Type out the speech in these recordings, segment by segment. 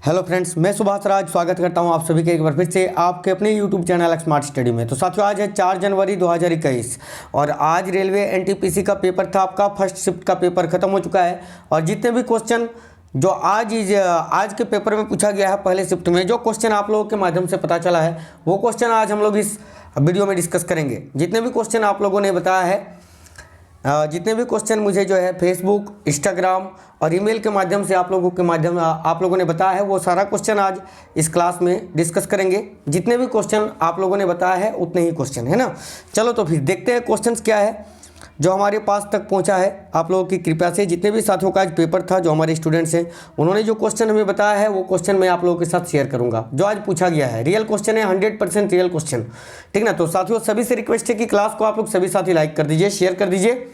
Hello friends, मैं सुभाष राज स्वागत करता हूं आप सभी के एक बार फिर से आपके अपने यूट्यूब चैनल स्मार्ट स्टडी में। तो साथियों, आज है 4 जनवरी 2021 और आज रेलवे एनटीपीसी का पेपर था। आपका फर्स्ट शिफ्ट का पेपर खत्म हो चुका है और जितने भी क्वेश्चन जो आज के पेपर में पूछा गया है पहले शिफ्ट में, जो क्वेश्चन आप लोगों के माध्यम से पता चला है वो क्वेश्चन आज हम लोग इस वीडियो में डिस्कस करेंगे। जितने भी क्वेश्चन आप लोगों ने बताया है, जितने भी क्वेश्चन मुझे जो है फेसबुक, इंस्टाग्राम और ईमेल के माध्यम से आप लोगों ने बताया है, वो सारा क्वेश्चन आज इस क्लास में डिस्कस करेंगे। जितने भी क्वेश्चन आप लोगों ने बताया है उतने ही क्वेश्चन है ना। चलो तो फिर देखते हैं क्वेश्चंस क्या है जो हमारे पास तक पहुंचा है आप लोगों की कृपया से। जितने भी साथियों का आज पेपर था, जो हमारे स्टूडेंट्स हैं, उन्होंने जो क्वेश्चन हमें बताया है वो क्वेश्चन मैं आप लोगों के साथ शेयर करूंगा। जो आज पूछा गया है रियल क्वेश्चन है, 100% रियल क्वेश्चन, ठीक ना। तो साथियों, सभी से रिक्वेस्ट है कि क्लास को आप लोग सभी साथी लाइक कर दीजिए, शेयर कर दीजिए।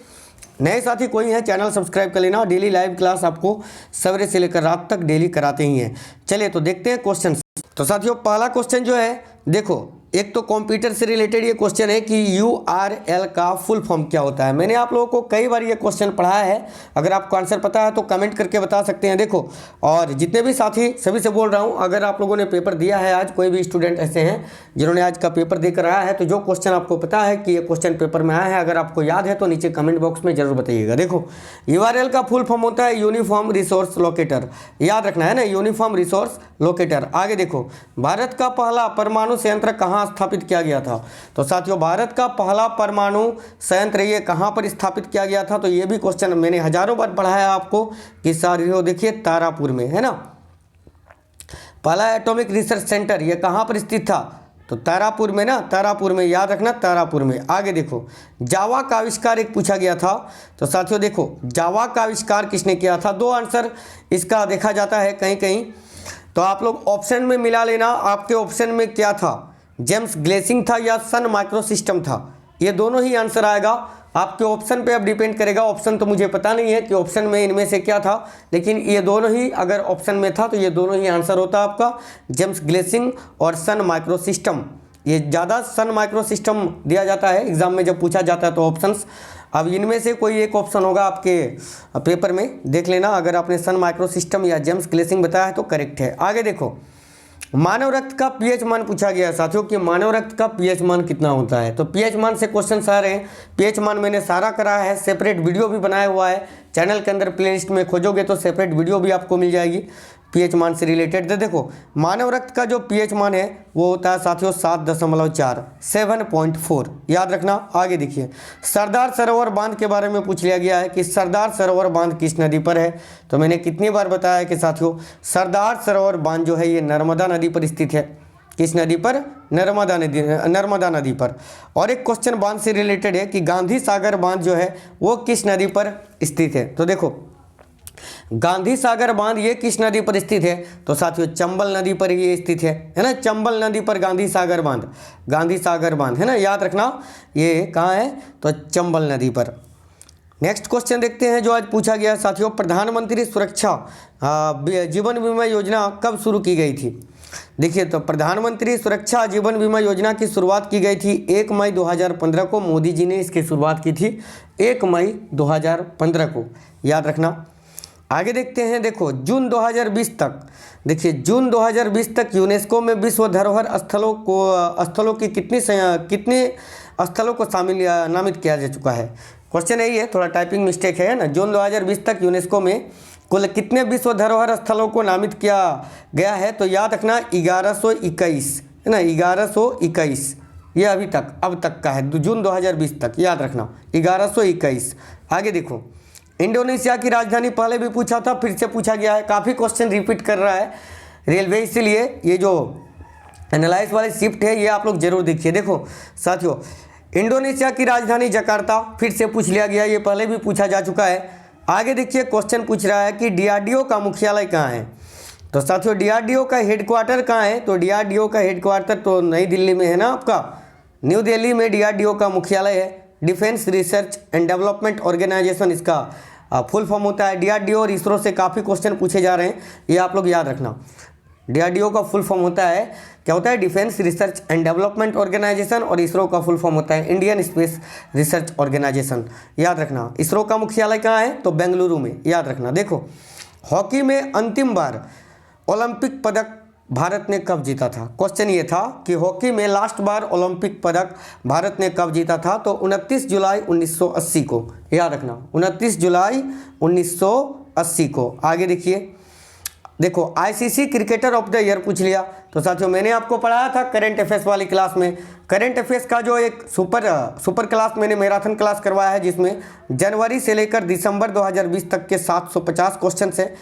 नए साथी कोई है चैनल सब्सक्राइब कर लेना। डेली लाइव क्लास आपको सवेरे से लेकर रात तक डेली कराते ही हैं। चलिए तो देखते हैं क्वेश्चन। तो साथियों, पहला क्वेश्चन जो है, देखो, एक तो कंप्यूटर से रिलेटेड ये क्वेश्चन है कि URL का फुल फॉर्म क्या होता है। मैंने आप लोगों को कई बार ये क्वेश्चन पढ़ाया है। अगर आपको आंसर पता है तो कमेंट करके बता सकते हैं। देखो, और जितने भी साथी, सभी से बोल रहा हूँ, अगर आप लोगों ने पेपर दिया है आज, कोई भी स्टूडेंट ऐसे हैं जिन्होंने आज का पेपर देकर आया है, तो जो क्वेश्चन आपको पता है कि ये क्वेश्चन पेपर में आया है, अगर आपको याद है तो नीचे कमेंट बॉक्स में जरूर बताइएगा। देखो, URL का फुल फॉर्म होता है यूनिफॉर्म रिसोर्स लोकेटर, याद रखना है ना, यूनिफॉर्म रिसोर्स लोकेटर। आगे देखो, भारत का पहला परमाणु संयंत्र कहाँ स्थापित किया गया था। तो साथियों, भारत का पहला परमाणु संयंत्र ये कहाँ पर स्थापित किया गया था, तो ये भी क्वेश्चन मैंने हजारों बार पढ़ाया आपको कि साथियों देखिए तारापुर में, है ना। पहला एटॉमिक रिसर्च सेंटर ये कहाँ पर स्थित था, तो तारापुर में ना, तारापुर में, याद रखना, तारापुर में। आगे देखो, जावा का आविष्कार एक पूछा गया था। तो साथियों देखो, जावा का आविष्कार किसने किया था। दो आंसर इसका देखा जाता है कहीं कहीं, तो आप लोग ऑप्शन में मिला लेना। आपके ऑप्शन में क्या था, जेम्स ग्लेसिंग था या सन माइक्रो सिस्टम था, ये दोनों ही आंसर आएगा। आपके ऑप्शन पे अब डिपेंड करेगा। ऑप्शन तो मुझे पता नहीं है कि ऑप्शन में इनमें से क्या था, लेकिन ये दोनों ही अगर ऑप्शन में था तो ये दोनों ही आंसर होता आपका, जेम्स ग्लेसिंग और सन माइक्रो सिस्टम। ये ज़्यादा सन माइक्रो सिस्टम दिया जाता है एग्जाम में जब पूछा जाता है तो ऑप्शंस। अब इनमें से कोई एक ऑप्शन होगा आपके पेपर में, देख लेना। अगर आपने सन माइक्रो सिस्टम या जेम्स ग्लेसिंग बताया है तो करेक्ट है। आगे देखो, मानव रक्त का पीएच मान पूछा गया साथियों कि मानव रक्त का पीएच मान कितना होता है। तो पीएच मान से क्वेश्चन आ रहे हैं। पीएच मान मैंने सारा कराया है, सेपरेट वीडियो भी बनाया हुआ है चैनल के अंदर। प्लेलिस्ट में खोजोगे तो सेपरेट वीडियो भी आपको मिल जाएगी पीएच मान से रिलेटेड। तो देखो, मानव रक्त का जो पीएच मान है वो होता है साथियों 7.4, 7.4, याद रखना। आगे देखिए, सरदार सरोवर बांध के बारे में पूछ लिया गया है कि सरदार सरोवर बांध किस नदी पर है। तो मैंने कितनी बार बताया कि साथियों सरदार सरोवर बांध जो है ये नर्मदा नदी पर स्थित है। किस नदी पर, नर्मदा नदी पर। और एक क्वेश्चन बांध से रिलेटेड है कि गांधी सागर बांध जो है वो किस नदी पर स्थित है। तो देखो, गांधी सागर बांध ये किस नदी पर स्थित है, तो साथियों चंबल नदी पर ये स्थित है ना। चंबल नदी पर गांधी सागर बांध है ना, याद रखना। ये कहाँ है, तो चंबल नदी पर। नेक्स्ट क्वेश्चन देखते हैं जो आज पूछा गया साथियों, प्रधानमंत्री सुरक्षा जीवन बीमा योजना कब शुरू की गई थी। देखिए, तो प्रधानमंत्री सुरक्षा जीवन बीमा योजना की शुरुआत की गई थी 1 मई 2015 को। मोदी जी ने इसकी शुरुआत की थी 1 मई 2015 को, याद रखना। आगे देखते हैं, देखो, जून 2020 तक, देखिए जून 2020 तक यूनेस्को में विश्व धरोहर स्थलों की कितने स्थलों को नामित किया जा चुका है। क्वेश्चन यही है, थोड़ा टाइपिंग मिस्टेक है ना। जून 2020 तक यूनेस्को में कुल कितने विश्व धरोहर स्थलों को नामित किया गया है, तो याद रखना 1121 है ना, 1121। ये अब तक का है, जून 2020 तक, याद रखना 1121। आगे देखो, इंडोनेशिया की राजधानी पहले भी पूछा था, फिर से पूछा गया है। काफ़ी क्वेश्चन रिपीट कर रहा है रेलवे, इसीलिए ये जो एनालाइज वाली शिफ्ट है ये आप लोग जरूर देखिए। देखो साथियों, इंडोनेशिया की राजधानी जकार्ता फिर से पूछ लिया गया, ये पहले भी पूछा जा चुका है। आगे देखिए, क्वेश्चन पूछ रहा है कि DRDO का मुख्यालय कहाँ है। तो साथियों DRDO का हेडक्वार्टर कहाँ है, तो DRDO का हेडक्वार्टर तो नई दिल्ली में है ना, आपका न्यू दिल्ली में DRDO का मुख्यालय है। Defence research and development organisation इसका फुल फॉर्म होता है। DRDO और इसरो से काफ़ी क्वेश्चन पूछे जा रहे हैं, ये आप लोग याद रखना। DRDO का फुल फॉर्म होता है, क्या होता है, defence research and development organisation, और इसरो का फुल फॉर्म होता है इंडियन स्पेस रिसर्च ऑर्गेनाइजेशन, याद रखना। इसरो का मुख्यालय कहाँ है, तो बेंगलुरु में, याद रखना। देखो, हॉकी में अंतिम बार ओलंपिक पदक भारत ने कब जीता था। क्वेश्चन ये था कि हॉकी में लास्ट बार ओलंपिक पदक भारत ने कब जीता था, तो 29 जुलाई 1980 को, याद रखना 29 जुलाई 1980 को। आगे देखिए, देखो ICC cricketer of the year पूछ लिया। तो साथियों मैंने आपको पढ़ाया था करंट अफेयर्स वाली क्लास में, करंट अफेयर्स का जो एक सुपर क्लास मैंने मैराथन क्लास करवाया है, जिसमें जनवरी से लेकर दिसंबर 2020 तक के 750 क्वेश्चन है।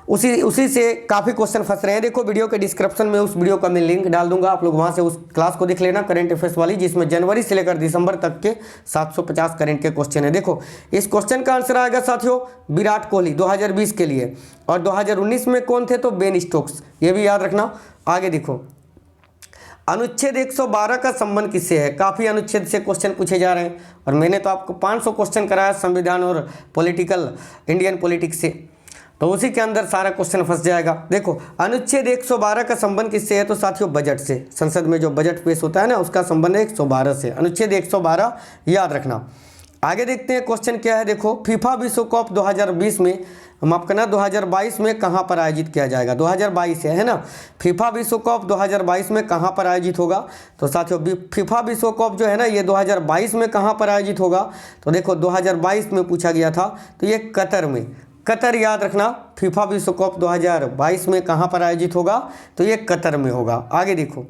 उसी से काफ़ी क्वेश्चन फंस रहे हैं। देखो वीडियो के डिस्क्रिप्शन में उस वीडियो का मैं लिंक डाल दूंगा, आप लोग वहां से उस क्लास को देख लेना, करंट अफेयर्स वाली, जिसमें जनवरी से लेकर दिसंबर तक के 750 करंट के क्वेश्चन है। देखो इस क्वेश्चन का आंसर आएगा साथियों विराट कोहली 2020 के लिए, और 2019 में कौन थे, तो बेन स्टोक्स, ये भी याद रखना। आगे देखो, अनुच्छेद 112 का संबंध किससे है। काफ़ी अनुच्छेद से क्वेश्चन पूछे जा रहे हैं, और मैंने तो आपको 500 क्वेश्चन कराया संविधान और पॉलिटिकल इंडियन पॉलिटिक्स से, तो उसी के अंदर सारा क्वेश्चन फंस जाएगा। देखो अनुच्छेद 112 का संबंध किससे है, तो साथियों बजट से, संसद में जो बजट पेश होता है ना, उसका संबंध है 112 से, अनुच्छेद 112 याद रखना। आगे देखते हैं क्वेश्चन क्या है। देखो फीफा विश्व कप 2020 में, माफ करना 2022 में कहाँ पर आयोजित किया जाएगा। 2022 है ना, फीफा विश्व कप 2022 में कहाँ पर आयोजित होगा। तो साथियों फीफा विश्व कप जो है ना, ये 2022 में कहाँ पर आयोजित होगा। तो देखो 2022 में पूछा गया था, तो ये कतर में, कतर याद रखना। फीफा विश्व कप 2022 में कहाँ पर आयोजित होगा, तो ये कतर में होगा। आगे देखो,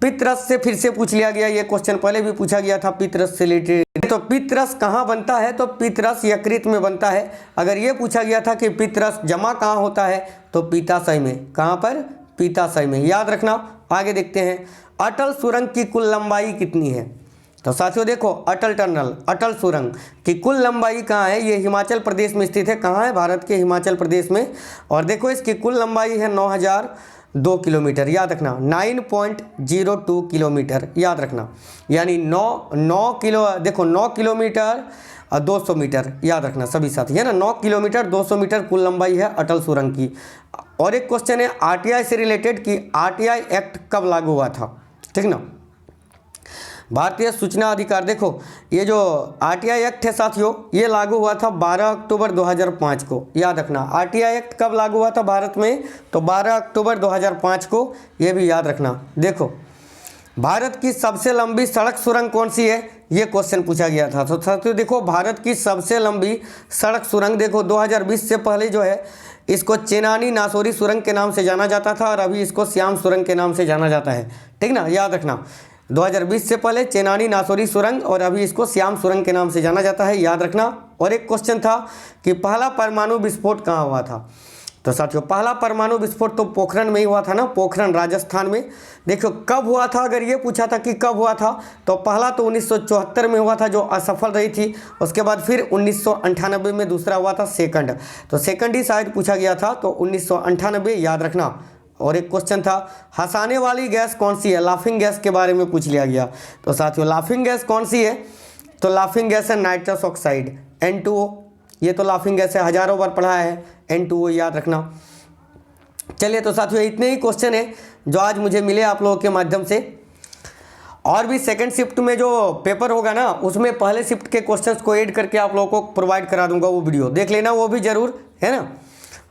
पितरस से फिर से पूछ लिया गया, ये क्वेश्चन पहले भी पूछा गया था पितरस से रिलेटेड। तो पितरस कहाँ बनता है, तो पितरस यकृत में बनता है। अगर ये पूछा गया था कि पितरस जमा कहाँ होता है, तो पित्ताशय में, कहाँ पर, पित्ताशय में, याद रखना। आगे देखते हैं, अटल सुरंग की कुल लंबाई कितनी है। तो साथियों देखो अटल टनल, अटल सुरंग की कुल लंबाई कहाँ है, ये हिमाचल प्रदेश में स्थित है। कहाँ है, भारत के हिमाचल प्रदेश में। और देखो इसकी कुल लंबाई है 9002 किलोमीटर, याद रखना 9.02 किलोमीटर, याद रखना, यानी 9 किलो, देखो 9 किलोमीटर 200 मीटर, याद रखना सभी साथी, है ना, 9 किलोमीटर 200 मीटर कुल लंबाई है अटल सुरंग की। और एक क्वेश्चन है आरटीआई से रिलेटेड कि आरटीआई एक्ट कब लागू हुआ था, ठीक ना, भारतीय सूचना अधिकार। देखो ये जो आरटीआई एक्ट है साथियों, ये लागू हुआ था 12 अक्टूबर 2005 को, याद रखना। आरटीआई एक्ट कब लागू हुआ था भारत में, तो 12 अक्टूबर 2005 को, ये भी याद रखना। देखो भारत की सबसे लंबी सड़क सुरंग कौन सी है, ये क्वेश्चन पूछा गया था। तो साथियों देखो भारत की सबसे लंबी सड़क सुरंग, देखो 2020 से पहले जो है इसको चेनानी नासोरी सुरंग के नाम से जाना जाता था, और अभी इसको श्याम सुरंग के नाम से जाना जाता है, ठीक ना, याद रखना। 2020 से पहले चेनानी नासोरी सुरंग, और अभी इसको श्याम सुरंग के नाम से जाना जाता है, याद रखना। और एक क्वेश्चन था कि पहला परमाणु विस्फोट कहाँ हुआ था। तो साथियों पहला परमाणु विस्फोट तो पोखरण में ही हुआ था ना, पोखरण राजस्थान में। देखो कब हुआ था, अगर ये पूछा था कि कब हुआ था, तो पहला तो 1974 में हुआ था, जो असफल रही थी। उसके बाद फिर 1998 में दूसरा हुआ था, सेकंड, तो सेकंड ही शायद पूछा गया था, तो 1998, याद रखना। और एक क्वेश्चन था हंसाने वाली गैस कौन सी है, लाफिंग गैस के बारे में पूछ लिया गया। तो साथियों लाफिंग गैस कौन सी है, तो लाफिंग गैस है नाइट्रस ऑक्साइड, N2O, ये तो लाफिंग गैस है, हजारों बार पढ़ा है, N2O, याद रखना। चलिए तो साथियों इतने ही क्वेश्चन है जो आज मुझे मिले आप लोगों के माध्यम से। और भी सेकंड शिफ्ट में जो पेपर होगा ना, उसमें पहले शिफ्ट के क्वेश्चंस को ऐड करके आप लोगों को प्रोवाइड करा दूंगा, वो वीडियो देख लेना, वो भी जरूर, है ना।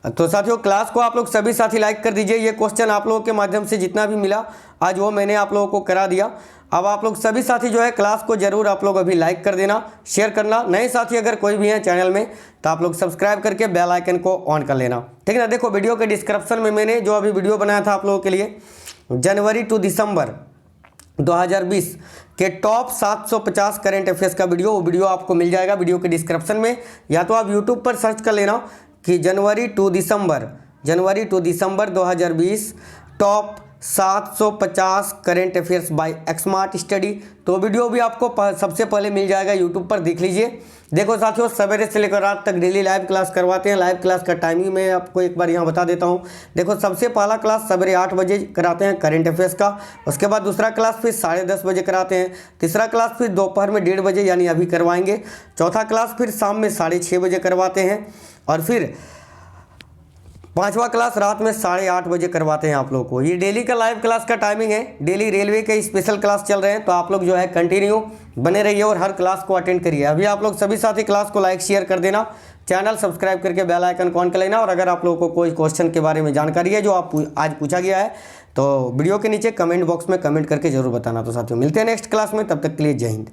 तो साथियों क्लास को आप लोग सभी साथी लाइक कर दीजिए। ये क्वेश्चन आप लोगों के माध्यम से जितना भी मिला आज वो मैंने आप लोगों को करा दिया। अब आप लोग सभी साथी जो है क्लास को जरूर आप लोग अभी लाइक कर देना, शेयर करना। नए साथी अगर कोई भी हैं चैनल में तो आप लोग सब्सक्राइब करके बेल आइकन को ऑन कर लेना, ठीक है ना। देखो वीडियो के डिस्क्रिप्शन में मैंने जो अभी वीडियो बनाया था आप लोगों के लिए, जनवरी टू दिसंबर 2020 के टॉप 750 करंट अफेयर्स का वीडियो, वो वीडियो आपको मिल जाएगा वीडियो के डिस्क्रिप्शन में, या तो आप यूट्यूब पर सर्च कर लेना कि जनवरी टू दिसंबर 2020 top 750 current affairs by Xmart study. तो वीडियो भी आपको सबसे पहले मिल जाएगा, यूट्यूब पर देख लीजिए। देखो साथियों सवेरे से लेकर रात तक डेली लाइव क्लास करवाते हैं। लाइव क्लास का टाइमिंग मैं आपको एक बार यहाँ बता देता हूँ। देखो सबसे पहला क्लास सवेरे 8 बजे कराते हैं करंट अफेयर्स का, उसके बाद दूसरा क्लास फिर 10:30 बजे कराते हैं, तीसरा क्लास फिर दोपहर में 1:30 बजे यानी अभी करवाएंगे, चौथा क्लास फिर शाम में 6:30 बजे करवाते हैं, और फिर 5वां क्लास रात में 8:30 बजे करवाते हैं आप लोग को। ये डेली का लाइव क्लास का टाइमिंग है। डेली रेलवे के स्पेशल क्लास चल रहे हैं, तो आप लोग जो है कंटिन्यू बने रहिए और हर क्लास को अटेंड करिए। अभी आप लोग सभी साथी क्लास को लाइक शेयर कर देना, चैनल सब्सक्राइब करके बेल आइकन ऑन कर लेना। और अगर आप लोगों को कोई क्वेश्चन के बारे में जानकारी है जो आप आज पूछा गया है, तो वीडियो के नीचे कमेंट बॉक्स में कमेंट करके जरूर बताना। तो साथियों मिलते हैं नेक्स्ट क्लास में, तब तक के लिए जय हिंद।